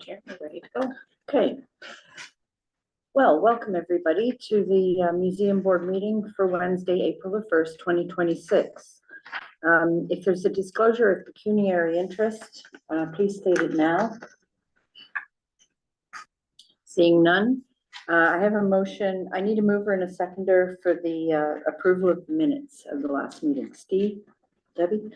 Chair, we're ready to go. Okay. Well, welcome everybody to the museum board meeting for Wednesday, April the 1st, 2026. If there's a disclosure of pecuniary interest, please state it now. Seeing none, I have a motion. I need a mover and a seconder for the approval of the minutes of the last meeting. Steve, Debbie?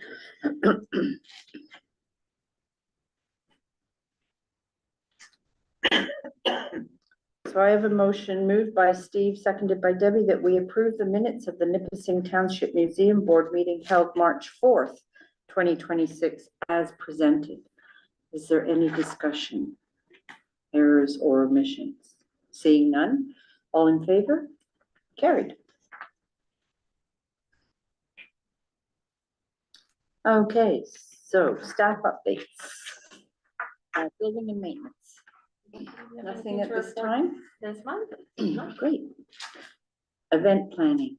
So I have a motion moved by Steve, seconded by Debbie, that we approve the minutes of the Nipissing Township Museum Board meeting held March 4th, 2026 as presented. Is there any discussion, errors or omissions? Seeing none, all in favor? Carried. Okay, so staff updates. Building and maintenance. Nothing at this time? This month? Great. Event planning.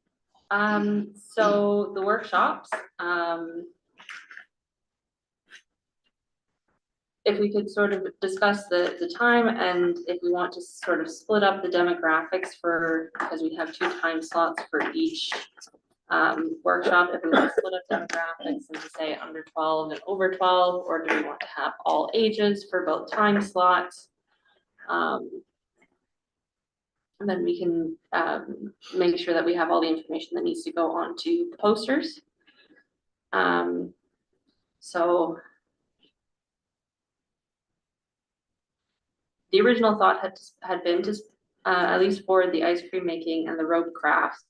So the workshops, if we could sort of discuss the time and if we want to sort of split up the demographics because we have 2 time slots for each workshop, if we want to split up demographics and to say under 12 and over 12, or do we want to have all ages for both time slots? And then we can make sure that we have all the information that needs to go onto the posters. So the original thought had been to, at least for the ice cream making and the rope crafts,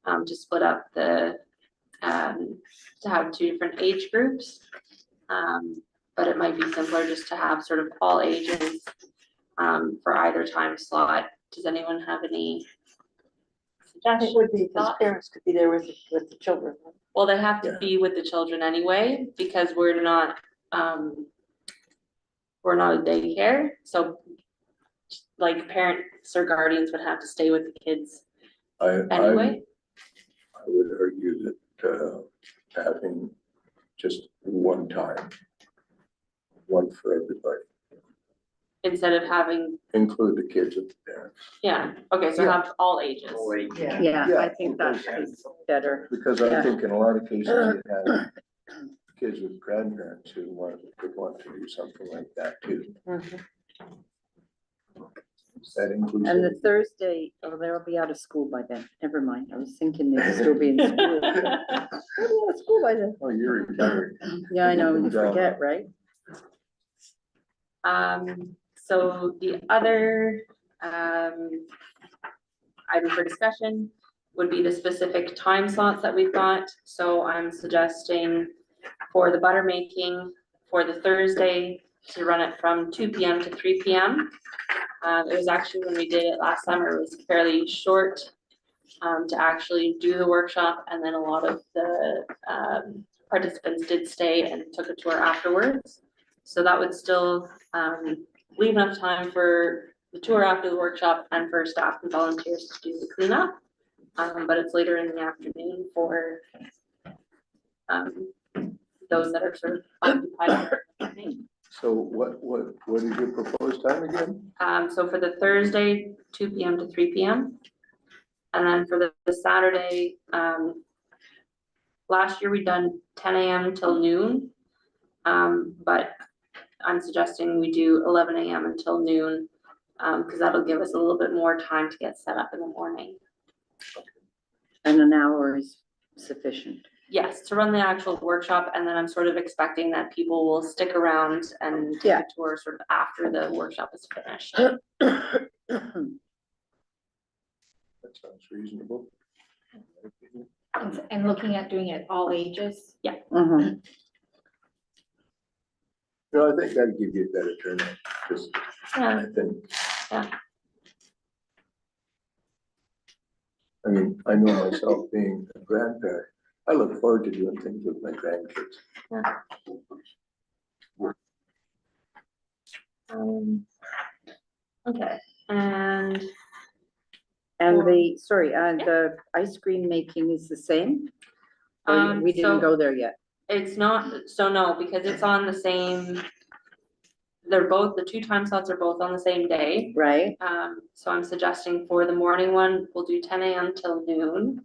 to split up to have 2 different age groups. But it might be simpler just to have sort of all ages for either time slot. Does anyone have any suggestions? It would be because parents could be there with the children. Well, they have to be with the children anyway, because we're not a daycare. So like parents or guardians would have to stay with the kids anyway. I would argue that having just one time, one for everybody. Instead of having, Include the kids and the parents. yeah, okay, so have all ages. Yeah, Yeah, I think that is better. Because I think in a lot of cases you have kids with grandparents who would want to do something like that too. That includes. And the Thursday, oh, they'll be out of school by then. Never mind. I was thinking they'd still be in school. They'll be out of school by then. Oh, you're retired. Yeah, I know, you forget, right? So the other item for discussion would be the specific time slots that we've got. So I'm suggesting for the butter making for the Thursday to run it from 2 p.m. to 3 p.m. It was actually, when we did it last summer, it was fairly short to actually do the workshop, and then a lot of the participants did stay and took a tour afterwards. So that would still leave enough time for the tour after the workshop and for staff and volunteers to do the cleanup. But it's later in the afternoon for those that are sort of occupied. So what is your proposed time again? So for the Thursday, 2 p.m. to 3 p.m. And then for the Saturday, last year we'd done 10 a.m. till noon. But I'm suggesting we do 11 a.m. until noon, because that'll give us a little bit more time to get set up in the morning. And an hour is sufficient. Yes, to run the actual workshop, and then I'm sort of expecting that people will stick around and take a tour sort of after the workshop is finished. That sounds reasonable. And looking at doing it all ages. Yeah. Mm-hmm. No, I think that'd give you a better turnout, because Yeah. I think. Yeah. I mean, I know myself being a grandparent, I look forward to doing things with my grandkids. Okay, and the ice cream making is the same? Or we didn't go there yet. it's not, so no, because it's on the the two time slots are both on the same day. right? So I'm suggesting for the morning one, we'll do 10 a.m. till noon.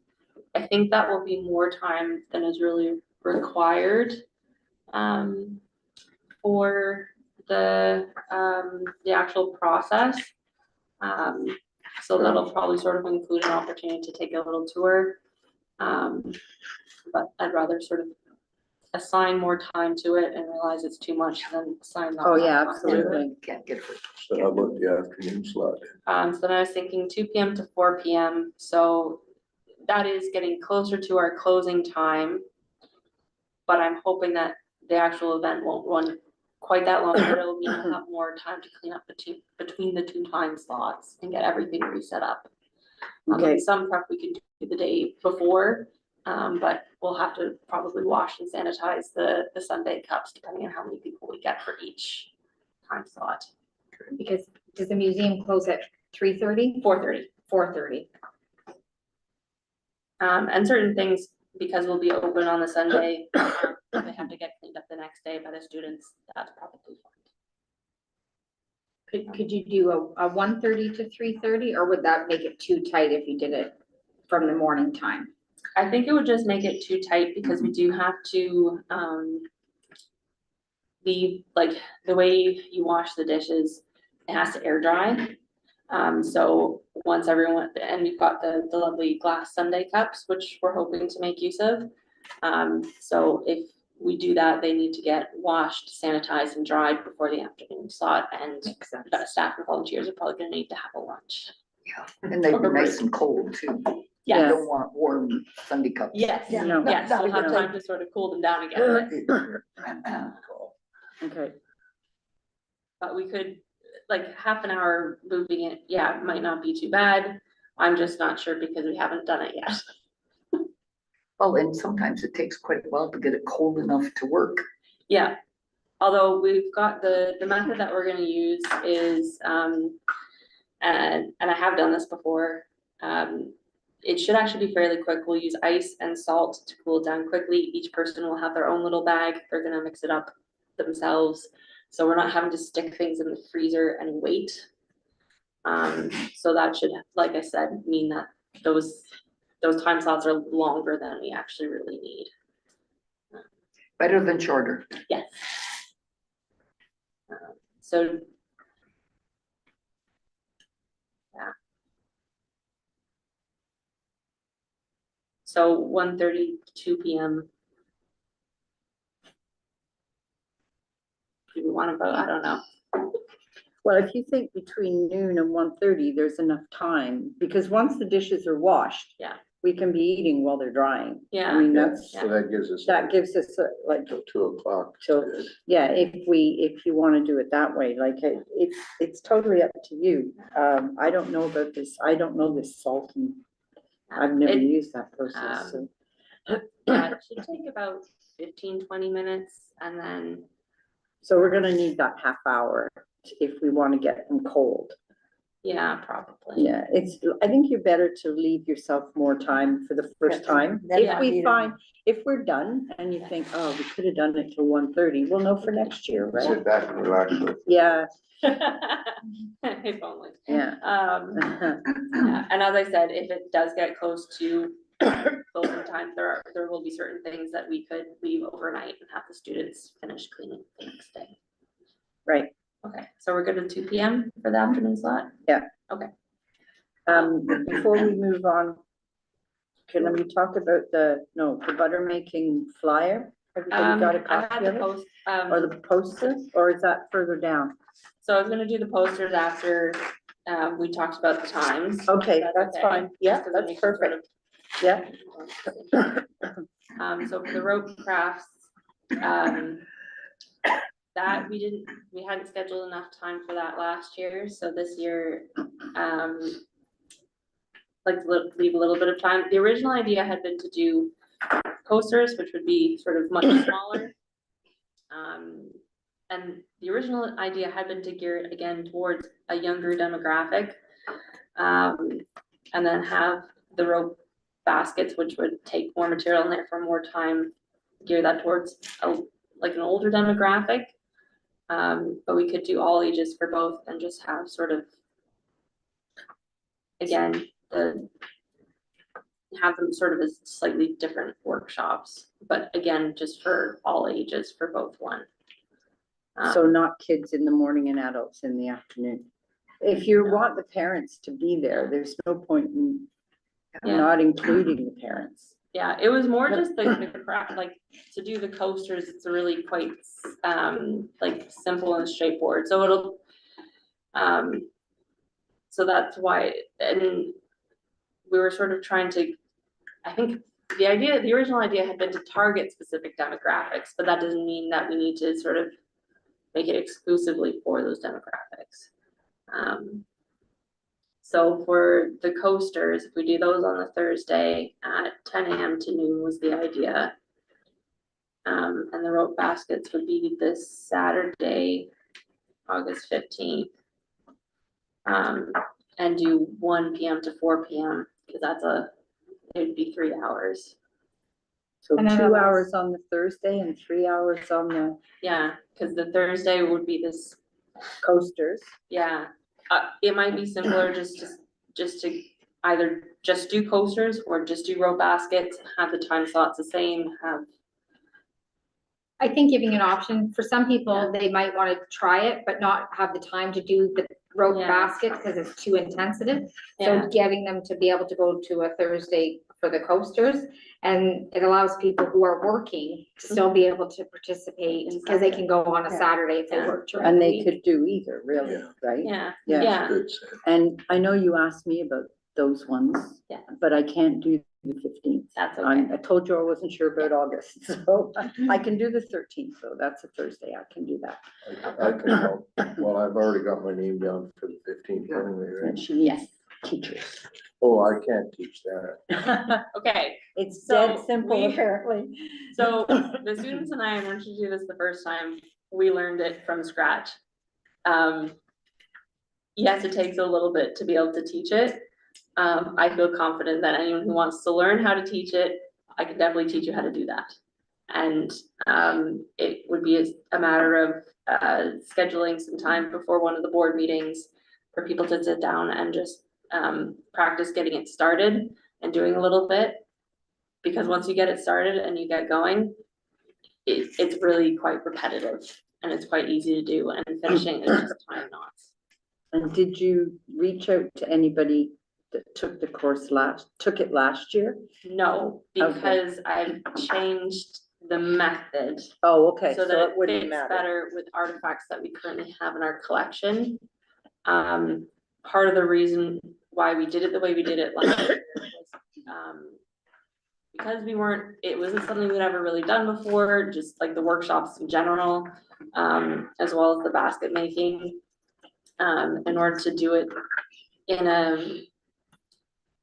I think that will be more time than is really required, for the actual process. So that'll probably sort of include an opportunity to take a little tour. But I'd rather sort of assign more time to it and realize it's too much than assign not Oh, enough yeah, time to it. absolutely. Can't get it. So how about the afternoon slot? So then I was thinking 2 p.m. to 4 p.m. So that is getting closer to our closing time. But I'm hoping that the actual event won't run quite that long, but it'll mean we'll have more time to clean up between the two time slots and get everything reset up. Okay. Some prep we can do the day before, but we'll have to probably wash and sanitize the Sunday cups depending on how many people we get for each time slot. Because does the museum close at 3:30? 4:30. 4:30. And certain things, because we'll be open on the Sunday, they have to get cleaned up the next day by the students, that's probably fine. Could you do a 1:30 to 3:30, or would that make it too tight if you did it from the morning time? I think it would just make it too tight because we do have to, like, the way you wash the dishes, it has to air dry. So once everyone, and we've got the lovely glass sundae cups, which we're hoping to make use of. So if we do that, they need to get washed, sanitized and dried before the afternoon slot, and Makes sense. staff and volunteers are probably gonna need to have a lunch. Yeah, and they'd be nice and cold too. You Yes, don't want warm Sunday cups. yes, Yeah. No. yes, Not a we'll have good time to sort of cool them down again, Okay, but we could, like, half an hour moving it, yeah, might not be too bad. I'm just not sure because we haven't done it yet. Well, and sometimes it takes quite a while to get it cold enough to work. Yeah, although we've got the method that we're gonna use is, and I have done this before. It should actually be fairly quick. We'll use ice and salt to cool it down quickly. Each person will have their own little bag. They're gonna mix it up themselves. So we're not having to stick things in the freezer and wait. So that should, like I said, mean that those time slots are longer than we actually really need. Better than shorter. Yes. So. Yeah. So 1:30 to 2 p.m. Do we want to vote? I don't know. well, if you think between noon and 1:30, there's enough time, because once the dishes are washed. Yeah. We can be eating while they're drying. I Yeah, mean, Yeah, that's, so that gives us. like, Till 2 o'clock. till, yeah, if you wanna do it that way, like, it's totally up to you. I don't know about this, I don't know this salt and I've never It- used that process, so. yeah, it should take about 15-20 minutes and then, So we're gonna need that half hour if we wanna get them cold. yeah, probably. Yeah, I think you're better to leave yourself more time for the first Yeah, time. then If I we need find, if we're done and you think, oh, we could have done it till 1:30, we'll know for next year, right? Sit back and relax. Yeah, If only. yeah. Yeah, and as I said, if it does get close to closing time, there will be certain things that we could leave overnight and have the students finish cleaning the next day. Right, Okay, so we're good with 2 p.m. for the afternoon slot? before we move on, can we talk about the butter making flyer? Everybody got a I had copy the of it? post, Or the poster, or is that further down? so I was gonna do the posters after, we talked about the times. Okay, That's that's okay, fine, yeah, just 'cause then we that's can sort perfect, yeah. So for the rope crafts, that we hadn't scheduled enough time for that last year, so this year, like to leave a little bit of time. The original idea had been to do posters, which would be sort of much smaller. And the original idea had been to gear it again towards a younger demographic. And then have the rope baskets, which would take more material and therefore more time, gear that towards like an older demographic. But we could do all ages for both and just have sort of, again, have them sort of as slightly different workshops, but again, just for all ages for both one. So not kids in the morning and adults in the afternoon. If you want the parents to be there, there's no point in Yeah. not including the parents. Yeah, it was more just the craft, like, to do the coasters, it's really quite, like, simple and straightforward, so it'll, so that's why, and we were sort of trying to, I think, the original idea had been to target specific demographics, but that doesn't mean that we need to sort of make it exclusively for those demographics. So for the coasters, if we do those on the Thursday at 10 a.m. to noon was the idea. And the rope baskets would be this Saturday, August 15th. And do 1 p.m. to 4 p.m. because it'd be 3 hours. So And then 2 allows- hours on the Thursday and 3 hours on the Yeah, because the Thursday would be this, coasters. yeah, it might be simpler just to either just do coasters or just do rope baskets, have the time slots the same, have, I think giving an option, for some people, they might wanna try it, but not have the time to do the rope Yeah. basket, because it's too intensive. yeah, So getting them to be able to go to a Thursday for the coasters, and it allows people who are working to still be able to participate, because they can go on a Yeah. Saturday if they Yeah. work during And the they week. could do either, really, Yeah. right? yeah, Yeah. yeah, Good, Sam. And I know you asked me about those ones. Yeah. But I can't do the 15th. that's okay. I told you I wasn't sure about August, so I can do the 13th, though. That's a Thursday. I can do that. I can help. Well, I've already got my name down for the 15th anyway, right? And she needs teachers. Oh, I can't teach that. Okay, It's So dead simple, we- apparently. so the students and I learned to do this the first time, we learned it from scratch. Yes, it takes a little bit to be able to teach it. I feel confident that anyone who wants to learn how to teach it, I can definitely teach you how to do that. And it would be a matter of scheduling some time before one of the board meetings for people to sit down and just practice getting it started and doing a little bit. Because once you get it started and you get going, it's really quite repetitive and it's quite easy to do, and finishing is just tying knots. And did you reach out to anybody that took it last year? No, Okay. because I've changed the method Oh, okay, so so that it it wouldn't fits matter. better with artifacts that we currently have in our collection. Part of the reason why we did it the way we did it last year was, because it wasn't something we'd ever really done before, just like the workshops in general, as well as the basket making. In order to do it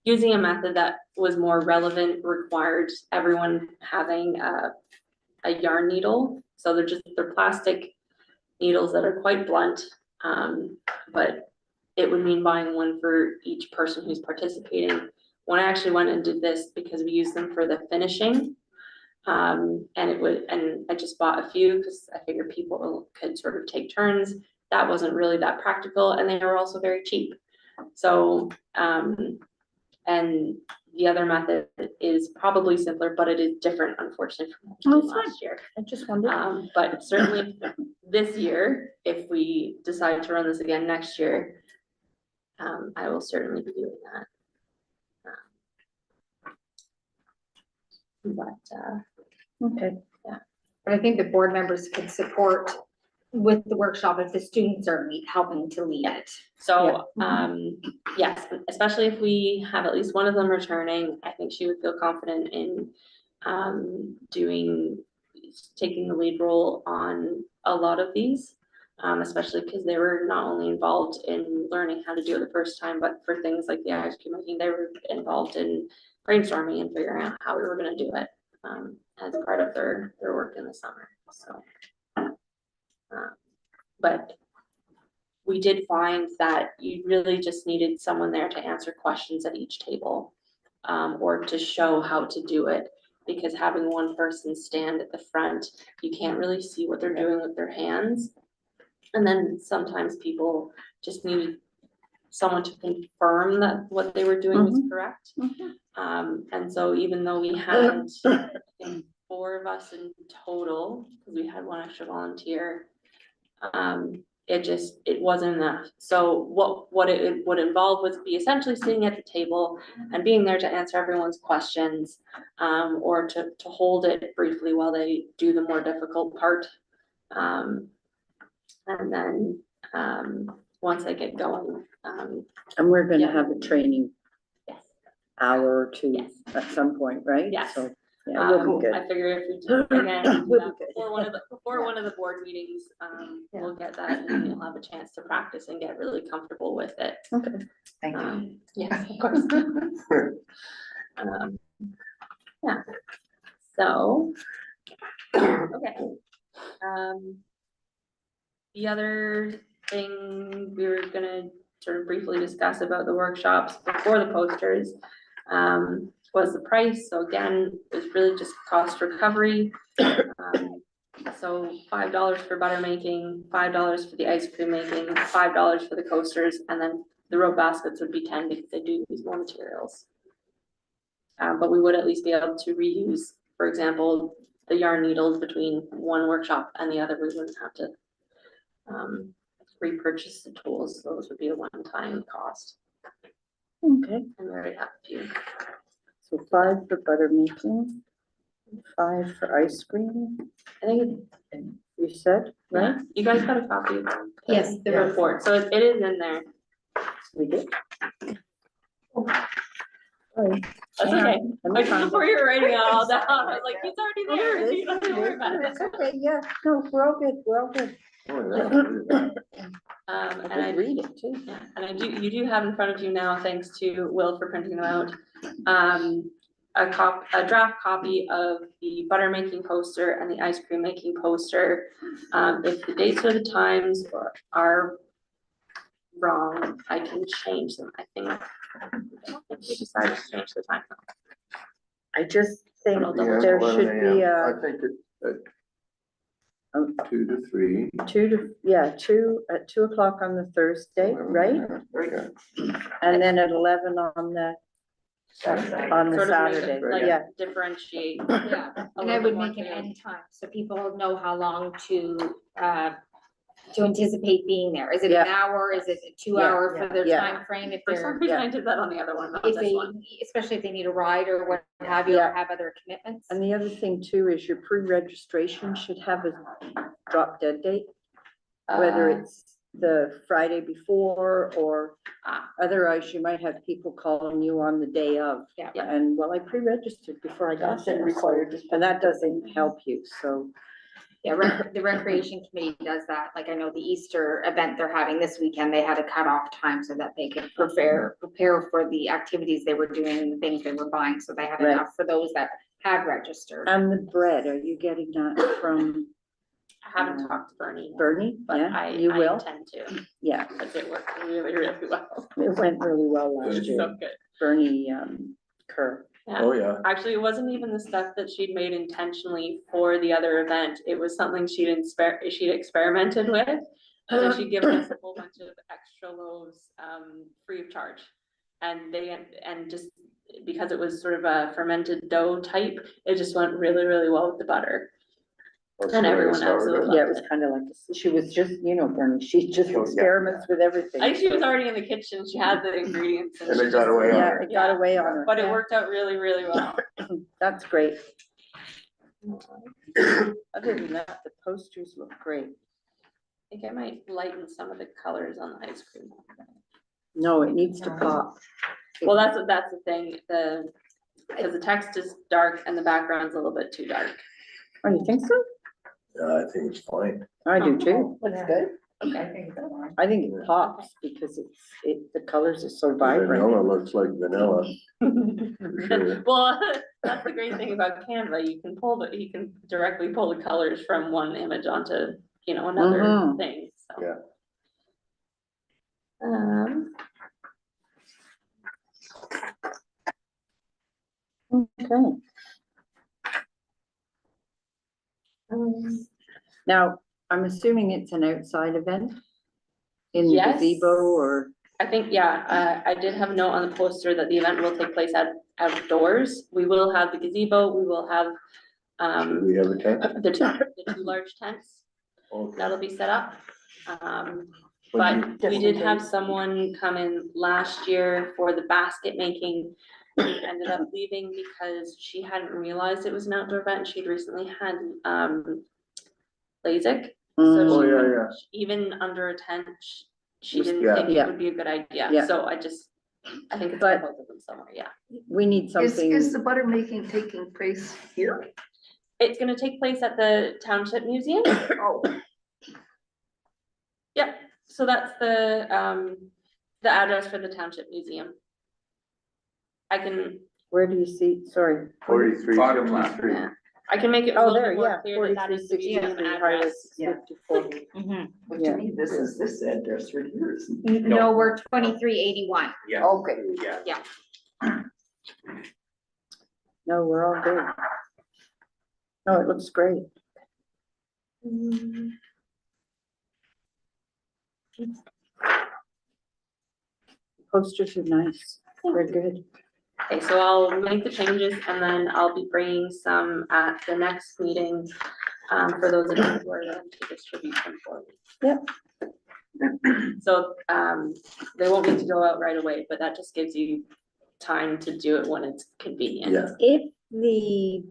using a method that was more relevant, required everyone having a yarn needle. So they're plastic needles that are quite blunt, but it would mean buying one for each person who's participating. When I actually went and did this, because we use them for the finishing, and I just bought a few because I figured people could sort of take turns. That wasn't really that practical, and they were also very cheap. So, and the other method is probably simpler, but it is different, unfortunately, from what we Oh, did it's fine. last year. I just wondered. But certainly this year, if we decide to run this again next year, I will certainly be doing that. Okay. But I think the board members could support with the workshop if the students are helping to lead it. So, yes, especially if we have at least one of them returning, I think she would feel confident in taking the lead role on a lot of these, especially because they were not only involved in learning how to do it the first time, but for things like the ice cream making, they were involved in brainstorming and figuring out how we were going to do it as part of their work in the summer. So, but we did find that you really just needed someone there to answer questions at each table, or to show how to do it, because having one person stand at the front, you can't really see what they're doing with their hands. And then sometimes people just needed someone to confirm that what they were doing was correct. And so even though we had, I think, 4 of us in total, because we had 1 extra volunteer, it wasn't enough. So what it would involve was be essentially sitting at the table and being there to answer everyone's questions, or to hold it briefly while they do the more difficult part. And then, once I get going, And we're gonna Yeah. have a training yes, hour or two Yes. at some point, right? Yes. So, yeah, we'll be good. I figure if we do, again, do We'll that be good. before one of the board meetings, we'll get that, and then you'll have a chance to practice and get really comfortable with it. Okay. Thank you. Yes, of course. Yeah, so, okay. The other thing we were gonna sort of briefly discuss about the workshops before the posters, was the price. So again, it's really just cost recovery. So $5 for butter making, $5 for the ice cream making, $5 for the coasters, and then the rope baskets would be 10 because they do use more materials. But we would at least be able to reuse, for example, the yarn needles between one workshop and the other. We wouldn't have to repurchase the tools. Those would be a one-time cost. Okay, And we already have a few. so 5 for butter making, 5 for ice cream, I think, you said, right? yeah, you guys got a copy of the Yes, the report, so it is in there. We did. Sorry. That's Hang on, okay. let me Like, find before it. you were writing it all down, I was like, he's already Oh, there there. it You is, don't have to there worry it about is. it. It's okay, yeah, no, we're all good, we're all good. Oh, yeah. I And could read it too. yeah, and you do have in front of you now, thanks to Will for printing them out, a draft copy of the butter making poster and the ice cream making poster. If the dates or the times are wrong, I can change them. I think we decided to change the time. I just think I'll double Yeah, there 11 should be a.m. a I think at 2 to 3. 2 at 2 o'clock on the Thursday, right? Yeah. And then at 11 on the Sort of Saturday, make it, yeah. like, differentiate. Yeah, a and little I bit would more make an clearly. end time, so people know how long to anticipate being there. Is it an hour? Is it a 2 hour for their Yeah. time frame? If For some they're, reason, I did that on the other one, not if this they, one. especially if they need a ride or what have you, Yeah. or have other commitments. And the other thing too is your pre-registration should have a drop dead date, whether it's the Friday before or otherwise you might have people calling you on the day of. Yeah. And well, I pre-registered before I got there, and that doesn't help you, so. Yeah, the recreation committee does that. Like I know the Easter event they're having this weekend, they had a cutoff time so that they could prepare for the activities they were doing and the things they were buying. So they had Right. enough for those that had registered. And the bread, are you getting that from I haven't talked to Bernie, yet, Bernie? but Yeah, I you will? intend to, Yeah, because it worked really, really well. it went really well last It's year. so good. Bernie, Kerr. Oh, yeah. Actually, it wasn't even the stuff that she'd made intentionally for the other event. It was something she'd experimented with. So she'd given us a whole bunch of extra loaves, free of charge. And just because it was sort of a fermented dough type, it just went really, really well with the butter. And everyone absolutely Yeah, it loved was it. kind of like, she was just, Bernie, she just Oh, yeah. experiments with everything. I think she was already in the kitchen. She had the ingredients. And she it got just- away on Yeah, her. it got away on her. But it worked out really, really well. That's great. Other than that, the posters look great. I think I might lighten some of the colors on the ice cream. No, it needs to pop. Well, that's the thing, because the text is dark and the background's a little bit too dark. Oh, you think so? Yeah, I think it's fine. I do too. Looks good. Okay. I think it pops because the colors are so vibrant. Vanilla looks like vanilla. Sure. Well, that's the great thing about Canva, you can directly pull the colors from one image onto, another Mhm. thing, so. Yeah. Okay. Now, I'm assuming it's an outside event? In the Yes. gazebo or, I think, yeah, I did have a note on the poster that the event will take place outdoors. We will have the gazebo, we will have, Should we have a tent? the two large tents Okay. that'll be set up. When But we did have someone come in last year for the basket making. She ended up leaving because she hadn't realized it was an outdoor event. She'd recently had, LASIK. So Oh, she yeah, couldn't- yeah. even under a tent, she Was- didn't yeah. think it Yeah. would be a good idea. Yeah. So I think it's But- on both of them somewhere, yeah. we need Is something, the butter making taking place here? It's gonna take place at the Township Museum. Oh, Yep, so that's the address for the Township Museum. I can, where do you see, sorry. 4363. yeah, I can make it a Oh, little there, bit more yeah, clear that that is the museum 4363 Highway address. Yeah. 54. but Yeah. to me, this is this address right here, isn't it? No, we're 2381. Okay. No, we're all good. No, it looks great. Posters are nice, they're good. Okay, so I'll make the changes and then I'll be bringing some at the next meeting, for those of you who are going to distribute them for me. Yep. So, they won't need to go out right away, but that just gives you time to do it when it's convenient. Yeah. If the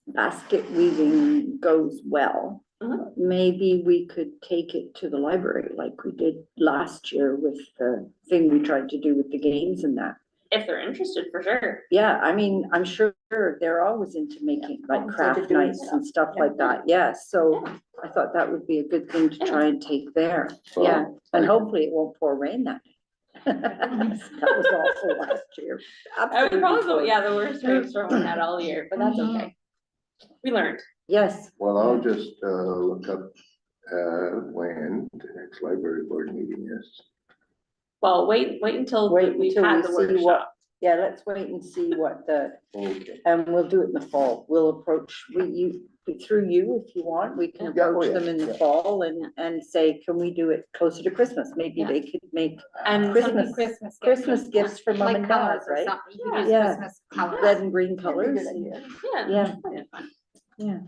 basket weaving goes well, Mhm. maybe we could take it to the library like we did last year with the thing we tried to do with the games and that. If they're interested, for sure. Yeah, I mean, I'm sure they're always into making like craft nights and stuff like that, yes, so I thought that would be a good thing to try and take there, yeah, and hopefully it won't pour rain that day. That was awful last year. I would Absolutely probably go, poured. yeah, the worst rainstorm we had all year, but that's okay. We learned. Yes, Well, I'll just, look up, when the next library board meeting is. Well, wait until Wait we've until had we the see what- workshop. yeah, let's wait and see what the, Okay. and we'll do it in the fall, we'll approach, through you if you want, we can Yeah, oh, approach yeah, them in the yeah. fall and say, can we do it closer to Christmas? Maybe Yeah. they could make And Christmas- Christmas. Christmas gifts for mom Like and dad, colors or right? something. You could use Yeah. Christmas colors. Red and green colors, yeah. yeah, yeah,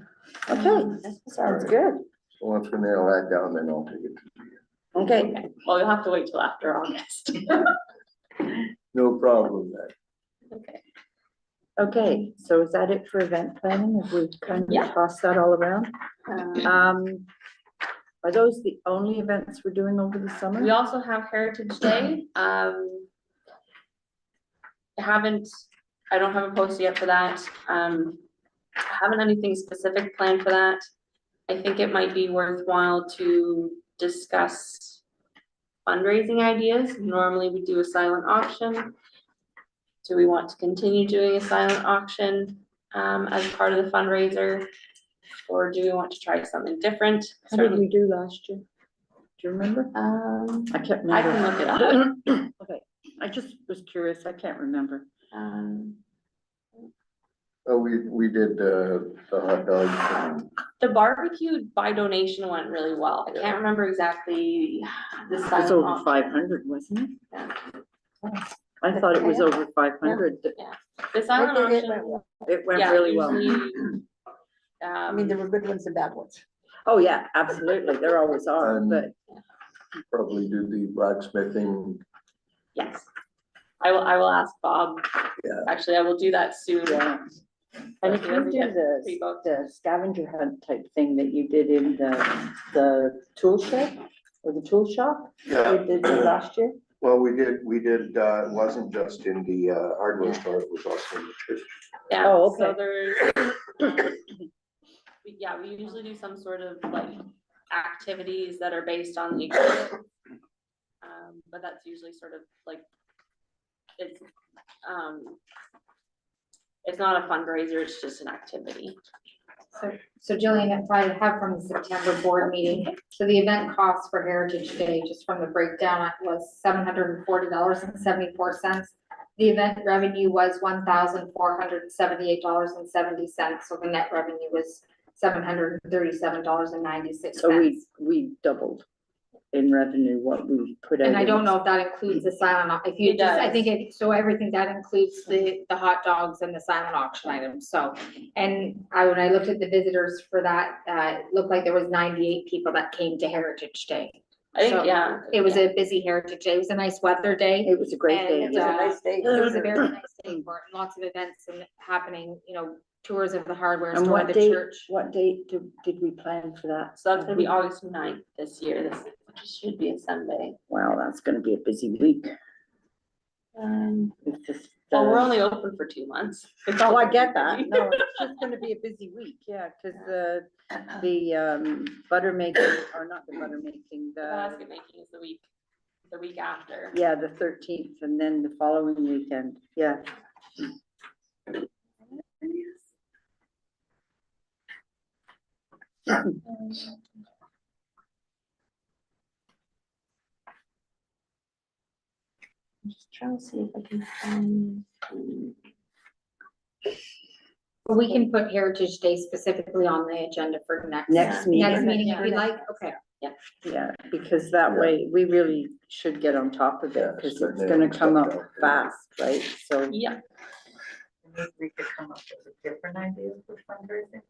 okay, sounds good, So once we nail that down, then I'll take it to you. okay. Okay, well, you'll have to wait till after August. No problem then. Okay. Okay, so is that it for event planning? Have we kind Yeah. of tossed that all around? Um, Are those the only events we're doing over the summer? We also have Heritage Day. I don't have a post yet for that. I haven't anything specific planned for that. I think it might be worthwhile to discuss fundraising ideas. Normally we do a silent auction. Do we want to continue doing a silent auction, as part of the fundraiser? Or do we want to try something different? How did we do last year? Do you remember? I can't remember. I can look it up. Okay, I just was curious, I can't remember. Oh, we did, the hot dogs and The barbecue by donation went really well. I can't remember exactly the It was silent over auction. 500, wasn't it? Yeah. I thought it was over 500. The silent It auction, went well. It went yeah, really well. usually, I mean, there were good ones and bad ones. Oh, yeah, absolutely, there always are, but probably do the blacksmithing. yes. I will ask Bob. Yeah. Actually, I will do that soon. yeah. And if He you doesn't do get the, pre-booked. the scavenger hunt type thing that you did in the tool shed or the tool shop, we did last year. Well, we did, it wasn't just in the, hardware store, it was also in the church. Yeah, Oh, so okay. there's, yeah, we usually do some sort of like activities that are based on the exhibit. But that's usually sort of like, it's not a fundraiser, it's just an activity. So Jillian, if I have from the September board meeting, so the event cost for Heritage Day, just from the breakdown, was $740.74. The event revenue was $1,478.70, so the net revenue was $737.96. So we doubled in revenue what we put out. And I don't in- know if that includes the silent, if you It just, I does. think it, so everything that includes the hot dogs and the silent auction items, so. And when I looked at the visitors for that, it looked like there was 98 people that came to Heritage Day. I think, So, yeah. It was a busy Heritage Day, it was a nice weather day. It was a great day. And, It was a nice day. It was a very nice day for it, lots of events and happening, tours of the hardware And store, what the date, church. what date did we plan for that? So that's gonna be August 9th this year, which should be a Sunday. Wow, that's gonna be a busy week. It's just. Well, we're only open for 2 months. It's Oh, all I get busy. that. No, it's just gonna be a busy week, yeah, cause the butter making, or not the butter making, The basket making is the week after. yeah, the 13th, and then the following weekend, yeah. I'm just trying to see if I can find. We can put Heritage Day specifically on the agenda for next. Next meeting. meeting if we like, okay. Yeah, because that way, we really should get on top of it, Yeah, because start it's gonna nailing come stuff up down. fast, right? So, Yeah, Maybe we could come up with a different idea for fundraising.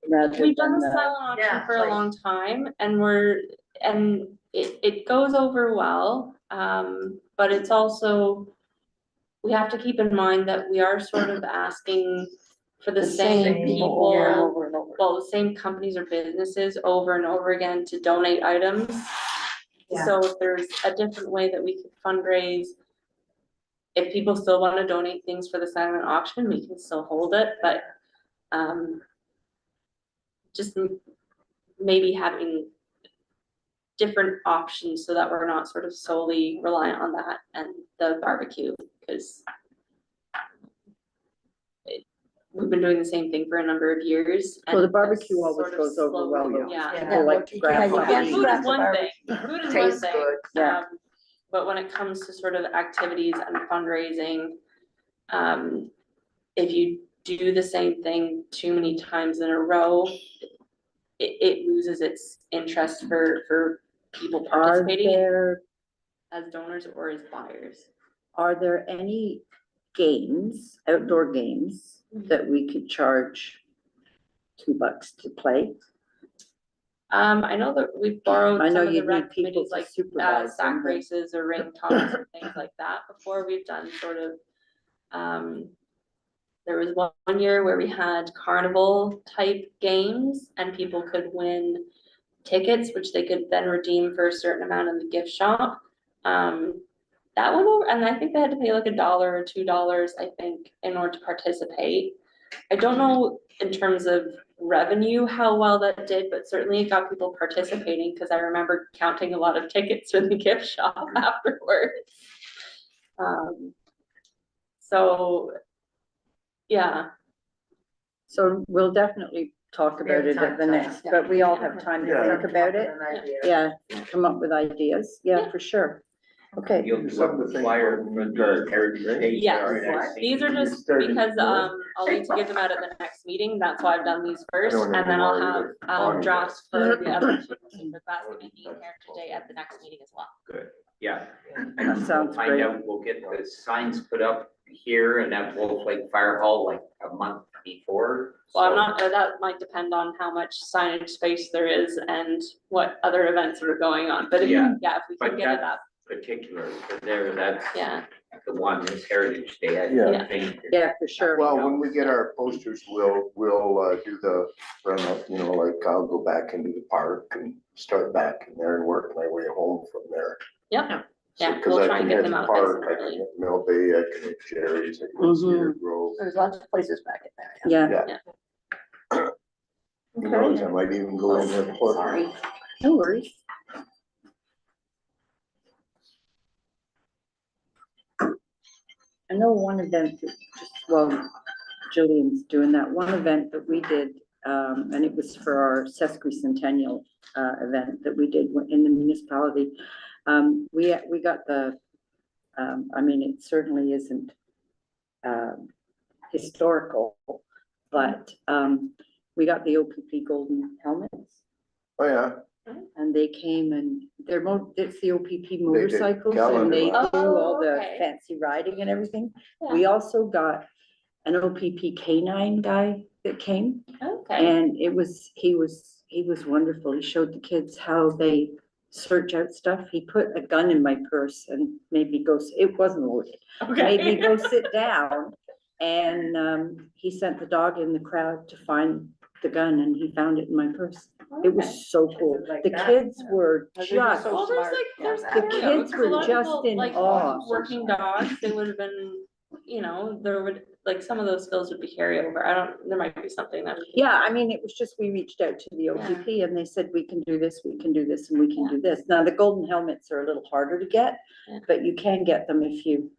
rather we've done than the the, silent auction Yeah, for a like- long time and it goes over well. But it's also, we have to keep in mind that we are sort of asking for the same people, Over and over. well, the same companies or businesses over and over again to donate items. Yeah. So if there's a different way that we could fundraise, if people still want to donate things for the silent auction, we can still hold it, but just maybe having different options so that we're not sort of solely reliant on that and the barbecue, because we've been doing the same thing for a number of years. well, the and barbecue it's always sort of goes over well, slowly- though. Yeah. People like to grab Yeah, you something. can't Food scrap is the one thing, barbecue. food is one Tastes thing. good. Yeah. But when it comes to sort of activities and fundraising, if you do the same thing too many times in a row, it loses its interest for people Are participating there, as donors or as buyers. are there any games, outdoor games, that we could charge $2 to play? I know that we've borrowed I know some of the you'd need rec people committees to like supervise sack them, but- races or ring toss and things like that before. We've done sort of, there was one year where we had carnival type games and people could win tickets, which they could then redeem for a certain amount in the gift shop. That went over, and I think they had to pay like $1 or $2, I think, in order to participate. I don't know in terms of revenue how well that did, but certainly it got people participating, because I remember counting a lot of tickets in the gift shop afterwards. So, yeah, So we'll definitely talk about it at the next, but we all have time to Yeah. think about it. Yeah, come up with ideas, yeah, for sure. Okay, You'll do up the flyer for the Heritage Day. Yes. for our next these are meeting. just started because, doing- I'll need to get them out at the next meeting, that's why I've done these first, don't and know then I'll why have, they're on drafts for the other two, for the basket making and Heritage Day at the next meeting as well. Good, yeah. That And sounds we'll find great. out, we'll get the signs put up here and at Wolf Lake Fire Hall like a month before. Well, I'm so- not, that might depend on how much signage space there is and what other events are going on, but if, Yeah. yeah, if we But can get it that- up, Particular, for there, that's yeah. the one, is Heritage Day, I Yeah. think. yeah, for sure. Well, when we get our posters, we'll do the run up, like I'll go back into the park and start back in there and work my way home from there. Yep. So, Yeah, 'cause we'll I try and can get hit them the out nice park, and I can early. hit Mill Bay, I can hit Jerry's, I can hit Cedar Grove. There's lots of places back in there. Yeah. Who knows, I might even go in there. before- Sorry. No worries. I know one event, that just, well, Jillian's doing that, one event that we did, and it was for our sesquicentennial event that we did in the municipality. We got the, I mean, it certainly isn't historical, but we got the OPP golden helmets. Oh, yeah, And they came and it's the OPP motorcycles and calendar they do last. all the Okay. fancy riding and everything. Yeah. We also got an OPP canine guy that came Okay, and he was wonderful. He showed the kids how they search out stuff. He put a gun in my purse and made me go, it wasn't loaded. Made me okay. go sit down and he sent the dog in the crowd to find the gun and he found it in my purse. It Okay. was so cool. Like The that? kids were They're just just, so Well, there's smart. like, there's. Yeah. The there you go. kids were A lot of just people, in like, awe. working dogs, they would have been, you know, there would, like, some of those skills would be carryover. There might be something that. yeah, I mean, it was just, we reached out to the OPP and they said, we can do this, we can do this, and we can do this. Now, the golden helmets are a little harder to get, Yeah. but you can get them if you.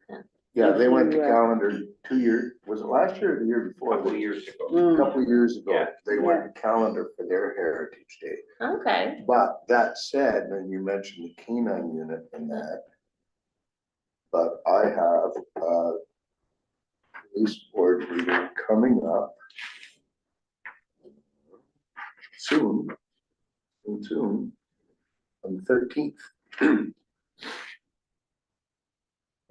Yeah, If they went to you, calendar 2 years, was it last year or the year A before? couple of years ago. A Mm, couple of years ago, Yeah. they went to calendar for their Heritage Day. Okay, But that said, when you mentioned the canine unit and that, but I have police board meeting coming up soon, on the 13th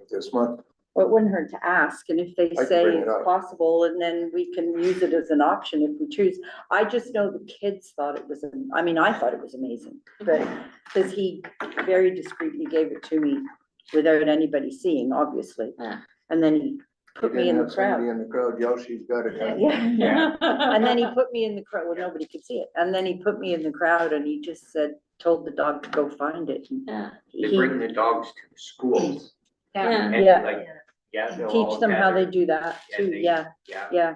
of this month. Well, it wouldn't hurt to ask, and if they can say bring it it's up. possible, and then we can use it as an option if we choose. I just know the kids thought it was, I mean, I thought it was amazing, but, because he very discreetly gave it to me without anybody seeing, obviously. Yeah. And then he put You me in didn't the have somebody crowd. in the crowd yell, she's got a gun. Yeah, and then he put me in the crowd, well, nobody could see it, and then he put me in the crowd and he just said, told the dog to go find it. And yeah, They he- bring the dogs to the schools yeah. and Yeah. like, yeah, they'll Teach all them how they gather do that and too, they- yeah, Yeah, yeah.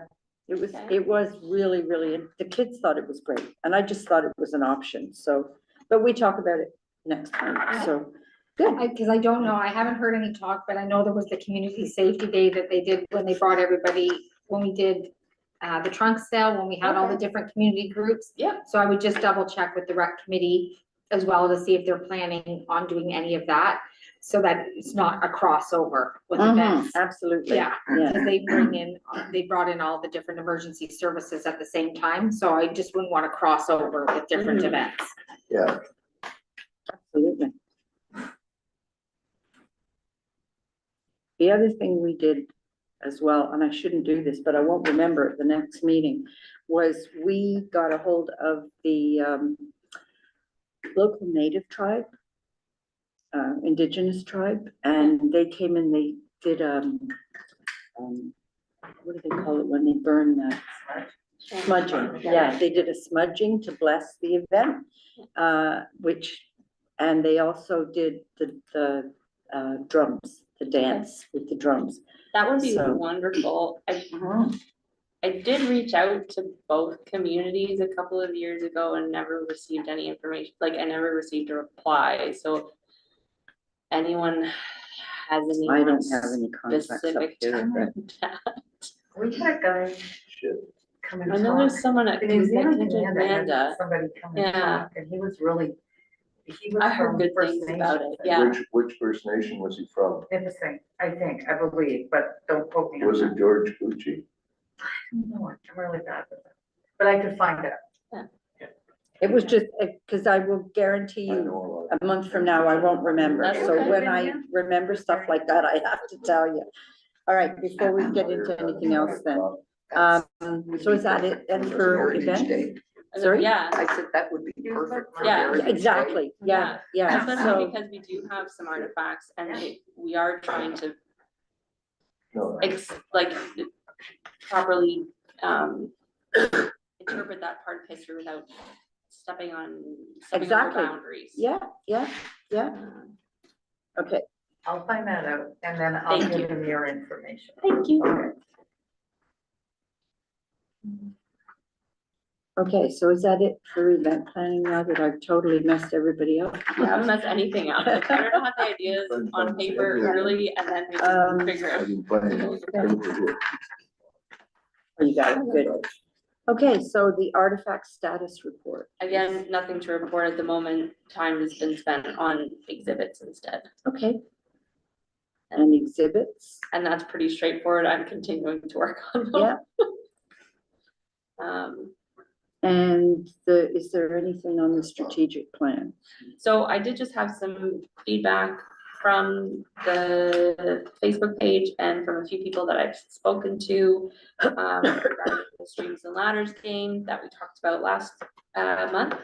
Okay. It was really, really, the kids thought it was great, and I just thought it was an option, so, but we talk about it next time, so, good. Cause I don't know, I haven't heard any talk, but I know there was the community safety day that they did when they brought everybody, when we did the trunk sale, when we had all the Okay. different community groups. Yep. So I would just double check with the rec committee as well to see if they're planning on doing any of that, so that it's not a crossover with Mhm, events. absolutely. Yeah, Yeah, cause they brought in all the different emergency services at the same time, so I just wouldn't wanna cross over with different Mhm. events. Yeah, absolutely. The other thing we did as well, and I shouldn't do this, but I won't remember at the next meeting, was we got a hold of the local native tribe, indigenous tribe, and they came and they did, what do they call it when they burn the smudging? Yeah, they did a smudging to bless the event, and they also did the drums, the dance with the drums. That would be So- wonderful. I did reach out to both communities a couple of years ago and never received any information, like I never received a reply, so. Anyone has any. I don't have any contacts up specific here, but contact? We had a guy shit. come I and know talk. there's someone at He was the only Contingent man that had Amanda. somebody come and Yeah. talk, and he was really, he was I heard from good First things about Nations. it, yeah. Which First Nation was he from? Nipissing, I think, I believe, but don't quote me on Was that. it George Gucci? No, I'm really bad with that, but I could find out. it was just, because I will guarantee I you, know a lot. a month from now, I won't remember. That's So okay. when I remember stuff like that, I have to tell you. All right, before we get into anything else then, so is that it then for Heritage events? Day. Sorry? Yeah, I said that would be perfect for Yeah. Heritage Day. Exactly, yeah, yeah, especially so, because we do have some artifacts and we are trying to No, like properly interpret that part of history without stepping over Exactly. boundaries. yeah, yeah, yeah, Um, okay. I'll find that out, and then I'll Thank give you. him your information. Thank you. Okay. Okay, so is that it for event planning now that I've totally messed everybody up? You haven't messed anything up. It's better to have the ideas on paper early and then we can figure I out. didn't find it. Oh, you got it, good. Okay, so the artifact status report. Again, nothing to report at the moment. Time has been spent on exhibits instead. Okay. And exhibits, And that's pretty straightforward. I'm continuing to work on them. yeah, And is there anything on the strategic plan? So I did just have some feedback from the Facebook page and from a few people that I've spoken to, regarding the Streams and Ladders game that we talked about last, month.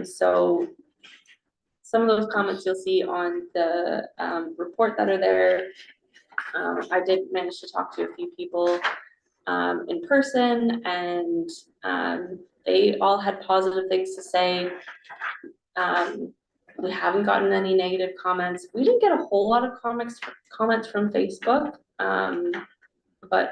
So some of those comments you'll see on the, report that are there. I did manage to talk to a few people, in person, and, they all had positive things to say. We haven't gotten any negative comments. We didn't get a whole lot of comments from Facebook. But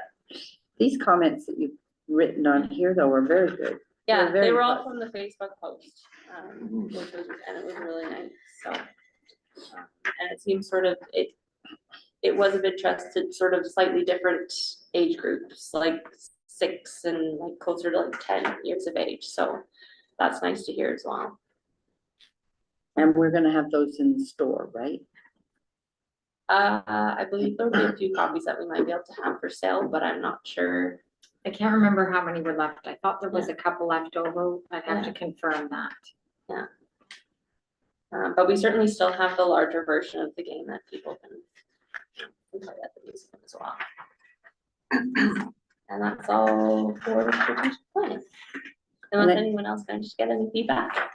These comments that you've written on here though are very good. yeah, They're very they were all positive. from the Facebook post, and it was really nice, so. And it seems sort of, it was of interest to sort of slightly different age groups, like 6 and like closer to like 10 years of age, so that's nice to hear as well. And we're gonna have those in the store, right? I believe there'll be a few copies that we might be able to have for sale, but I'm not sure. I can't remember how many were left. I thought there was a couple left over. I'd have to confirm that. But we certainly still have the larger version of the game that people can play at the museum as well. And that's all for strategic planning. Unless anyone else can just get any feedback.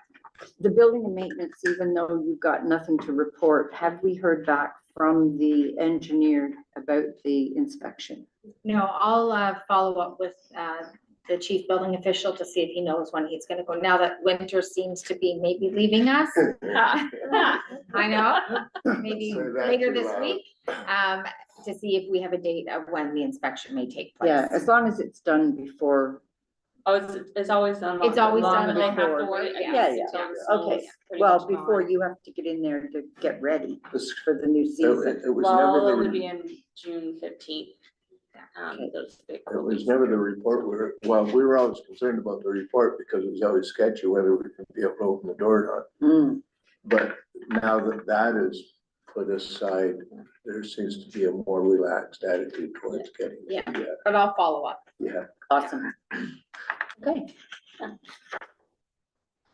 The building and maintenance, even though you've got nothing to report, have we heard back from the engineer about the inspection? No, I'll follow up with the chief building official to see if he knows when he's gonna go. Now that winter seems to be maybe leaving us. I know, maybe Say that later too this loud. week, to see if we have a date of when the inspection may take place. Yeah, as long as it's done before. Oh, it's always done. It's always long done They have to before, wait, I yeah. guess, Yeah, until the snow Okay, is pretty well, much before gone. you have to get in there to get ready This- for the new season. It was Well, never it would the, be in June 15th. Okay. Those big it was releases. never the report where, well, we were always concerned about the report because it was always sketchy whether we could be able to open the door or not. Hmm, But now that that is put aside, there seems to be a more relaxed attitude towards getting. Yeah. But I'll follow up. Yeah. awesome. Okay.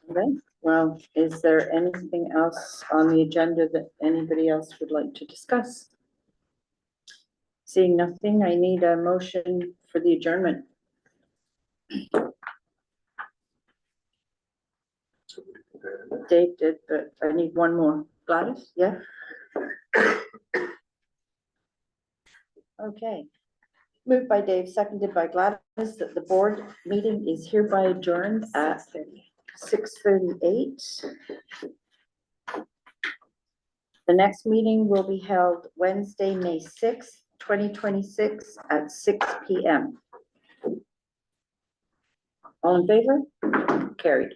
Okay, well, is there anything else on the agenda that anybody else would like to discuss? Seeing nothing, I need a motion for the adjournment. Dave did, but I need one more. Gladys, yeah? Okay. Moved by Dave, seconded by Gladys, that the board meeting is hereby adjourned at 6:38. The next meeting will be held Wednesday, May 6th, 2026 at 6 p.m. All in favor? Carried.